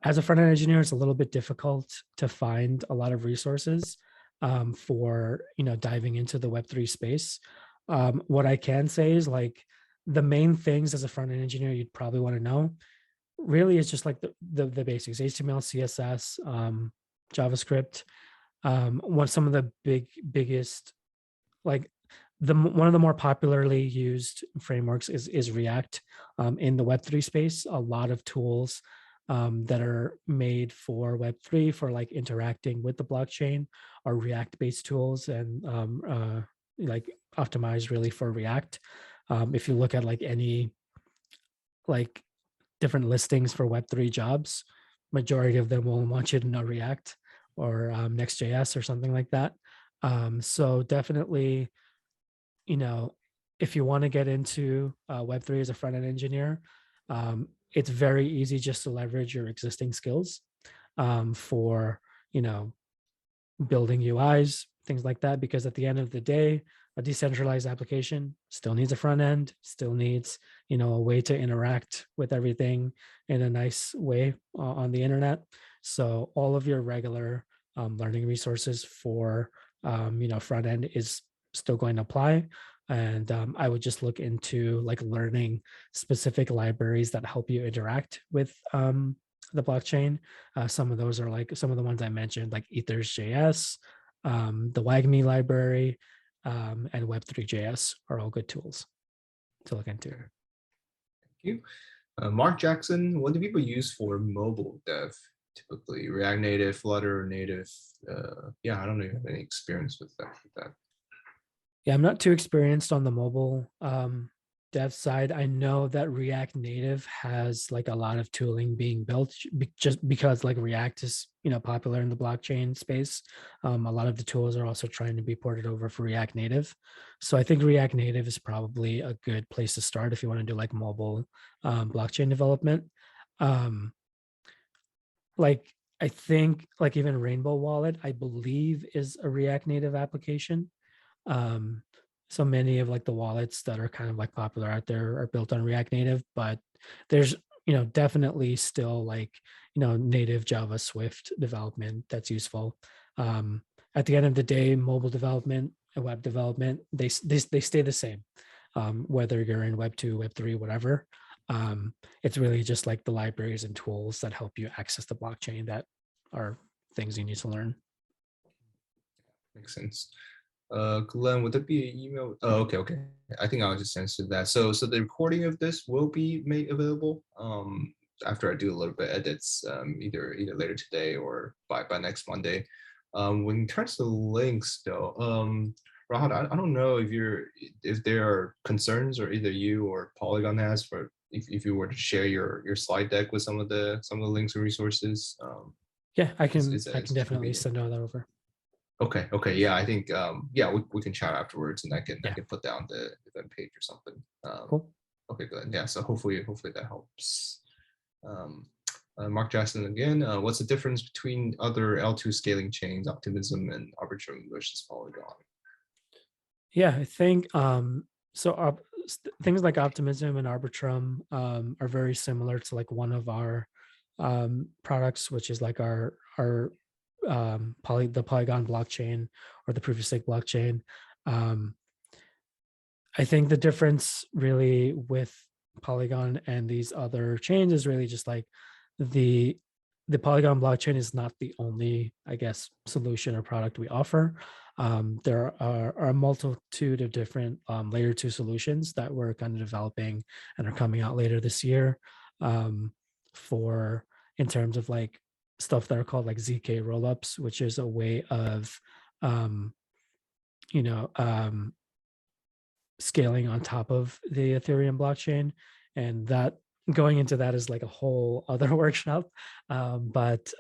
As a front-end engineer, it's a little bit difficult to find a lot of resources for diving into the Web3 space. What I can say is like the main things as a front-end engineer you'd probably want to know really is just like the basics: HTML, CSS, JavaScript. Some of the biggest like one of the more popularly used frameworks is React in the Web3 space. A lot of tools that are made for Web3 for like interacting with the blockchain are React-based tools and like optimized really for React. If you look at like any like different listings for Web3 jobs, majority of them will want you to know React or Next.js or something like that. So definitely, if you want to get into Web3 as a front-end engineer, it's very easy just to leverage your existing skills for, building UIs, things like that, because at the end of the day, a decentralized application still needs a front end, still needs, a way to interact with everything in a nice way on the internet. So all of your regular learning resources for front end is still going to apply. And I would just look into like learning specific libraries that help you interact with the blockchain. Some of those are like some of the ones I mentioned, like Ethers.js, the WAGMI library, and Web3.js are all good tools to look into. Thank you. Mark Jackson, what do people use for mobile dev? Typically React Native, Flutter, Native. Yeah, I don't know if you have any experience with that. Yeah, I'm not too experienced on the mobile dev side. I know that React Native has like a lot of tooling being built just because like React is popular in the blockchain space. A lot of the tools are also trying to be ported over for React Native. So I think React Native is probably a good place to start if you want to do like mobile blockchain development. Like I think like even Rainbow Wallet, I believe, is a React Native application. So many of like the wallets that are kind of like popular out there are built on React Native, but there's definitely still like native Java Swift development that's useful. At the end of the day, mobile development and web development, they stay the same, whether you're in Web 2, Web 3, whatever. It's really just like the libraries and tools that help you access the blockchain that are things you need to learn. Makes sense. Glenn, would that be an email? Oh, okay. I think I'll just answer that. So the recording of this will be made available after I do a little bit edits, either later today or by next Monday. When it turns to links, though, Rahat, I don't know if there are concerns or either you or Polygon has for if you were to share your slide deck with some of the links and resources. Yeah, I can definitely send all that over. Okay. Yeah, I think yeah, we can chat afterwards, and I can put down the event page or something. Cool. Okay, good. Yeah, so hopefully that helps. Mark Jackson again. What's the difference between other L2 scaling chains, Optimism and Arbitrum versus Polygon? Yeah, I think things like Optimism and Arbitrum are very similar to like one of our products, which is like our the Polygon blockchain or the proof of stake blockchain. I think the difference really with Polygon and these other chains is really just like the Polygon blockchain is not the only, I guess, solution or product we offer. There are a multitude of different layer 2 solutions that we're kind of developing and are coming out later this year for in terms of like stuff that are called like ZK rollups, which is a way of scaling on top of the Ethereum blockchain. And that going into that is like a whole other workshop. But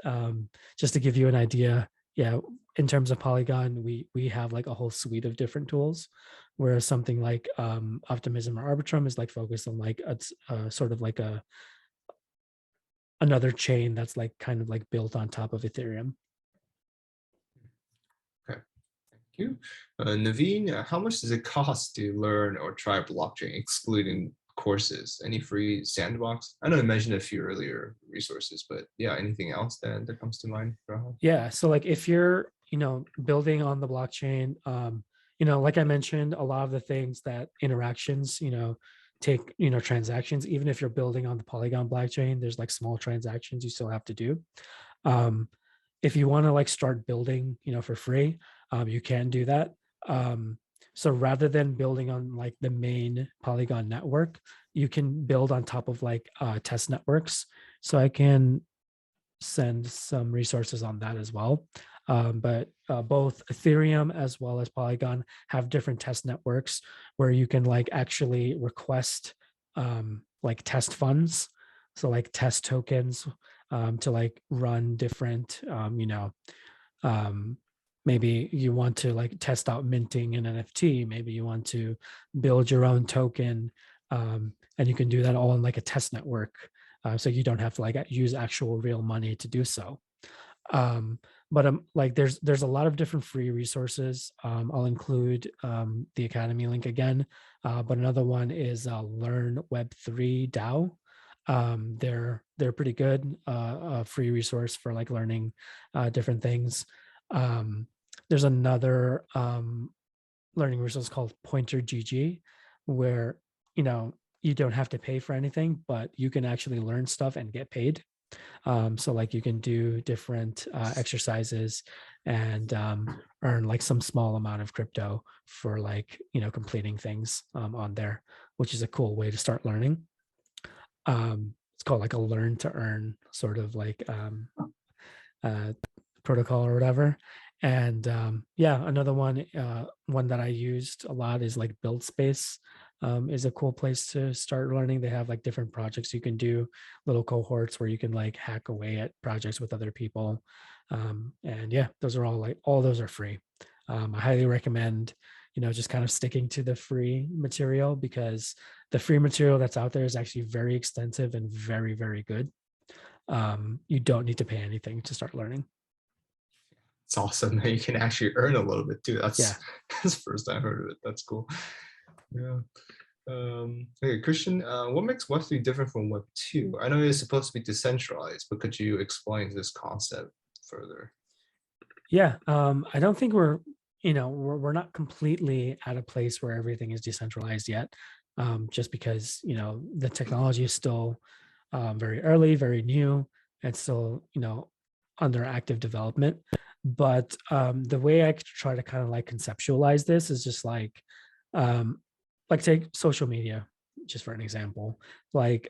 just to give you an idea, yeah, in terms of Polygon, we have like a whole suite of different tools, whereas something like Optimism or Arbitrum is like focused on like a sort of like another chain that's like kind of like built on top of Ethereum. Okay, thank you. Naveen, how much does it cost to learn or try blockchain, excluding courses? Any free sandbox? I know I mentioned a few earlier resources, but yeah, anything else that comes to mind? Yeah, so like if you're building on the blockchain, like I mentioned, a lot of the things that interactions take transactions. Even if you're building on the Polygon blockchain, there's like small transactions you still have to do. If you want to like start building for free, you can do that. So rather than building on like the main Polygon network, you can build on top of like test networks. So I can send some resources on that as well. But both Ethereum as well as Polygon have different test networks where you can like actually request like test funds. So like test tokens to like run different, maybe you want to like test out minting an NFT. Maybe you want to build your own token, and you can do that all in like a test network. So you don't have to like use actual real money to do so. But like there's a lot of different free resources. I'll include the Academy link again, but another one is Learn Web3 DAO. They're pretty good, a free resource for like learning different things. There's another learning resource called Pointer GG, where you don't have to pay for anything, but you can actually learn stuff and get paid. So like you can do different exercises and earn like some small amount of crypto for like completing things on there, which is a cool way to start learning. It's called like a learn to earn sort of like uh, protocol or whatever. And yeah, another one that I used a lot is like Build Space. Is a cool place to start learning. They have like different projects you can do, little cohorts where you can like hack away at projects with other people. And yeah, those are all those are free. I highly recommend, just kind of sticking to the free material, because the free material that's out there is actually very extensive and very, very good. You don't need to pay anything to start learning. It's awesome that you can actually earn a little bit too. That's Yeah. that's the first time I heard of it. That's cool. Yeah. Okay, Christian, what makes Web3 different from Web2? I know it's supposed to be decentralized, but could you explain this concept further? Yeah. I don't think we're not completely at a place where everything is decentralized yet. Just because, the technology is still very early, very new, and still, under active development. But the way I try to kind of like conceptualize this is just like take social media, just for an example. Like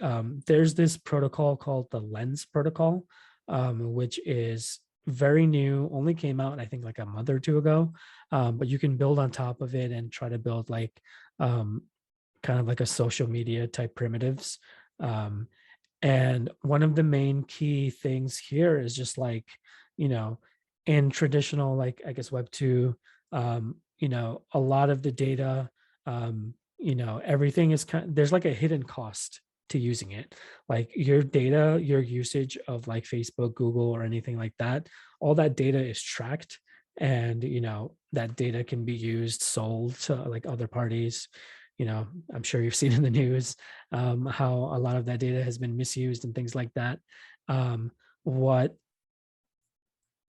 there's this protocol called the Lens protocol, which is very new, only came out I think like a month or two ago. But you can build on top of it and try to build like um, kind of like a social media type primitives. Um, and one of the main key things here is just like, you know, in traditional, like I guess Web 2, a lot of the data, everything is there's like a hidden cost to using it. Like your data, your usage of like Facebook, Google, or anything like that, all that data is tracked. And, that data can be used, sold to like other parties. I'm sure you've seen in the news how a lot of that data has been misused and things like that. Um, what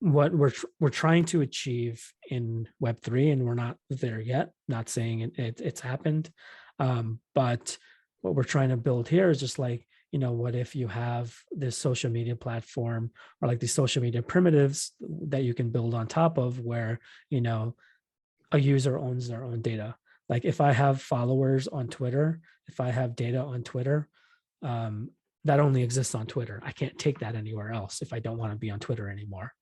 we're trying to achieve in Web3, and we're not there yet. Not saying it's happened, but what we're trying to build here is just like, what if you have this social media platform or like these social media primitives that you can build on top of, where a user owns their own data. Like if I have followers on Twitter, if I have data on Twitter, um, that only exists on Twitter. I can't take that anywhere else if I don't want to be on Twitter anymore.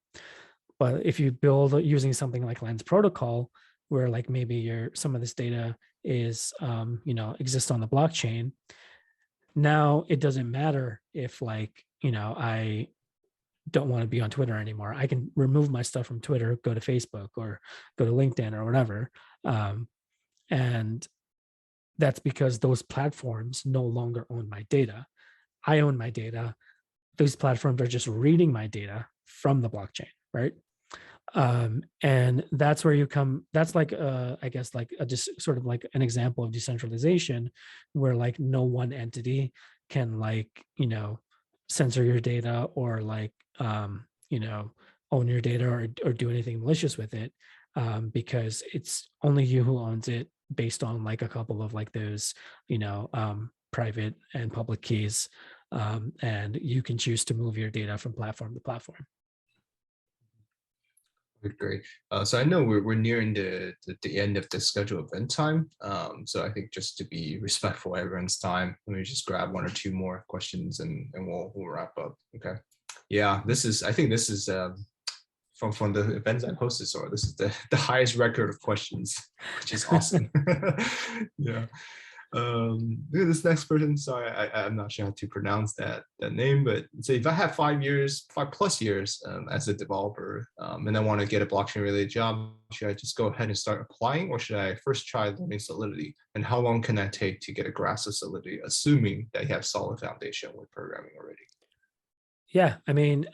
But if you build using something like Lens Protocol, where like maybe some of this data is exists on the blockchain, now it doesn't matter if like I don't want to be on Twitter anymore. I can remove my stuff from Twitter, go to Facebook or go to LinkedIn or whatever. And that's because those platforms no longer own my data. I own my data. Those platforms are just reading my data from the blockchain, right? And that's where you come. That's like, I guess, like just sort of like an example of decentralization, where like no one entity can like censor your data or like own your data or do anything malicious with it, because it's only you who owns it based on like a couple of like those private and public keys, and you can choose to move your data from platform to platform. Great. So I know we're nearing the end of the scheduled event time. So I think just to be respectful of everyone's time, let me just grab one or two more questions and we'll wrap up. Okay. Yeah, I think this is from the events I've hosted, so this is the highest record of questions, which is awesome. Yeah. This next person, sorry, I'm not sure how to pronounce that name, but say if I have 5 plus years as a developer, and I want to get a blockchain related job, should I just go ahead and start applying, or should I first try learning Solidity? And how long can I take to get a grasp of Solidity, assuming that you have solid foundation with programming already? Yeah, I mean,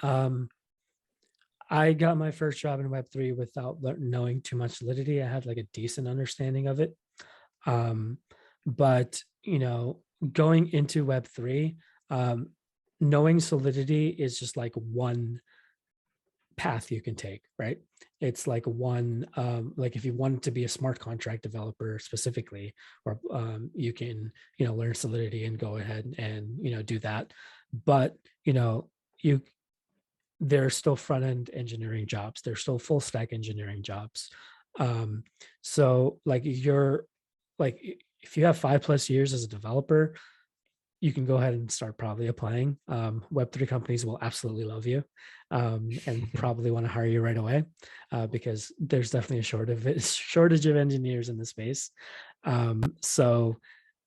I got my first job in Web3 without knowing too much Solidity. I had like a decent understanding of it. Um, but, going into Web3, um, knowing Solidity is just like one path you can take, right? It's like one, like if you want to be a smart contract developer specifically, or you can, learn Solidity and go ahead and, do that. But, you there's still front end engineering jobs. There's still full stack engineering jobs. So like if you have 5+ years as a developer, you can go ahead and start probably applying. Web3 companies will absolutely love you, and probably want to hire you right away, because there's definitely a shortage of engineers in the space. So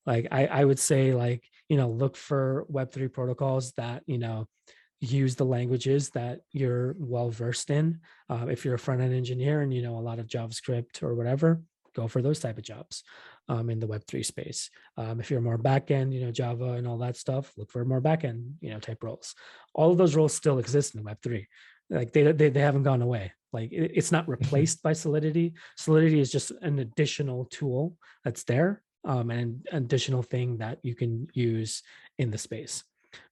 like I would say, like, look for Web3 protocols that, use the languages that you're well versed in. If you're a front end engineer and you know a lot of JavaScript or whatever, go for those type of jobs in the Web3 space. If you're more back end, Java and all that stuff, look for more back end, type roles. All of those roles still exist in Web3. Like they haven't gone away. Like it's not replaced by Solidity. Solidity is just an additional tool that's there, and an additional thing that you can use in the space.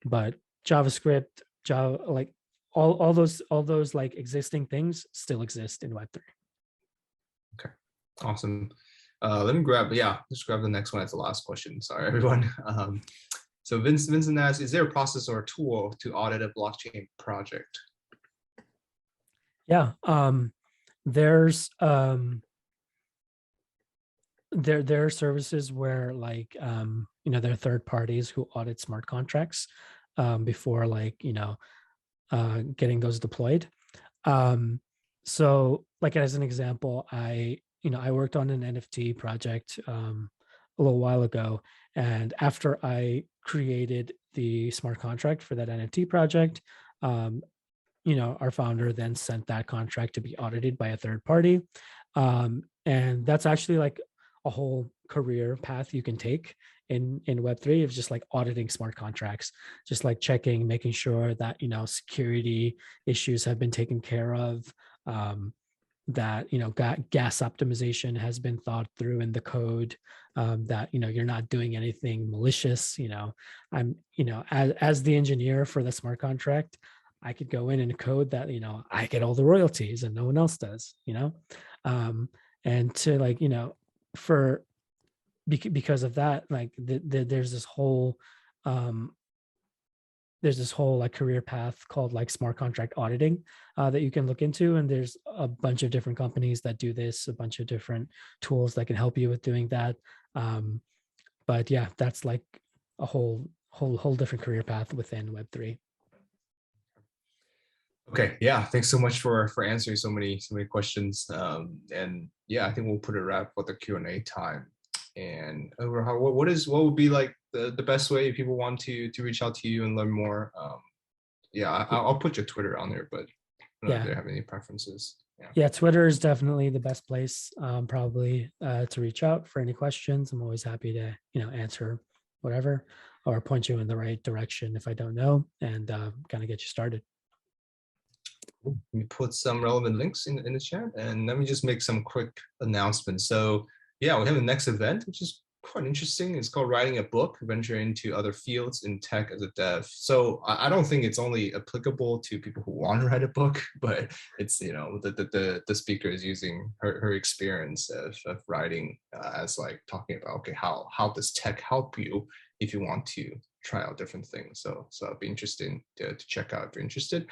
But JavaScript, Java, like all those like existing things still exist in Web3. Okay, awesome. Let me just grab the next one as the last question. Sorry, everyone. So Vincent asks, is there a process or a tool to audit a blockchain project? Yeah, there's there are services where, like, there are third parties who audit smart contracts before, like, getting those deployed. So like as an example, I worked on an NFT project a little while ago, and after I created the smart contract for that NFT project, our founder then sent that contract to be audited by a third party. And that's actually like a whole career path you can take in Web3, of just like auditing smart contracts, just like checking, making sure that, security issues have been taken care of, that, gas optimization has been thought through in the code, that, you're not doing anything malicious. I'm, as the engineer for the smart contract, I could go in and code that, I get all the royalties and no one else does, and to, like, for because of that, like there's this whole like career path called like smart contract auditing, that you can look into, and there's a bunch of different companies that do this, a bunch of different tools that can help you with doing that. But yeah, that's like a whole different career path within Web3. Okay, yeah, thanks so much for answering so many questions. And yeah, I think we'll put it wrap for the Q&A time. And overall, what would be like the best way if people want to reach out to you and learn more? Yeah, I'll put your Twitter on there, but I don't know if they have any preferences. Yeah, Twitter is definitely the best place, probably, to reach out for any questions. I'm always happy to, answer whatever, or point you in the right direction if I don't know, and kind of get you started. Let me put some relevant links in the chat, and let me just make some quick announcements. So yeah, we have the next event, which is quite interesting. It's called Writing a Book, Venture into Other Fields in Tech as a Dev. So I don't think it's only applicable to people who want to write a book, but it's, the speaker is using her experience of writing, as like talking about, okay, how does tech help you if you want to try out different things. So it'd be interesting to check out if you're interested.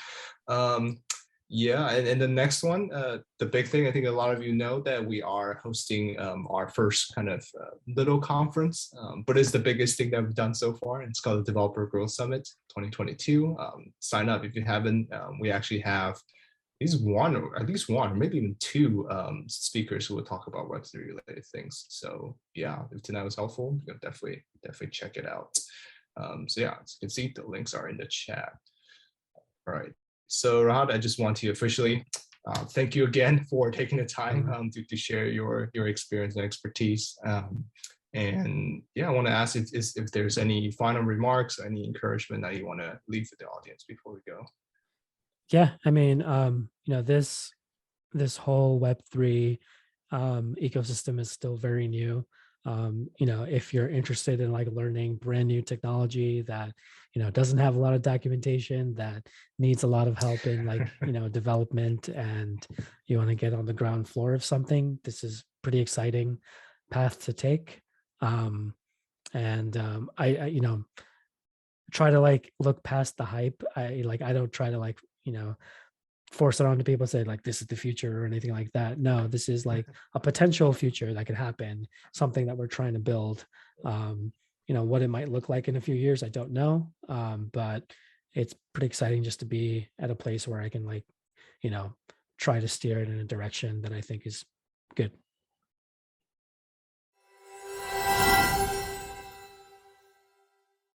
Yeah, and the next one, the big thing, I think a lot of you know that we are hosting our first kind of little conference, but it's the biggest thing that we've done so far. It's called the Developer Growth Summit 2022. Sign up if you haven't. We actually have at least one or maybe even two speakers who will talk about Web3 related things. So yeah, if tonight was helpful, you can definitely check it out. So yeah, as you can see, the links are in the chat. All right. So Rahat, I just want to officially thank you again for taking the time to share your experience and expertise. And yeah, I want to ask if there's any final remarks, any encouragement that you want to leave with the audience before we go. Yeah, I mean, this whole Web3 ecosystem is still very new. If you're interested in like learning brand new technology that doesn't have a lot of documentation, that needs a lot of help in like development, and you want to get on the ground floor of something, this is pretty exciting path to take. I try to like look past the hype. I don't try to like force it on to people, say like this is the future or anything like that. No, this is like a potential future that could happen, something that we're trying to build. What it might look like in a few years, I don't know. But it's pretty exciting just to be at a place where I can like, you know, try to steer it in a direction that I think is good.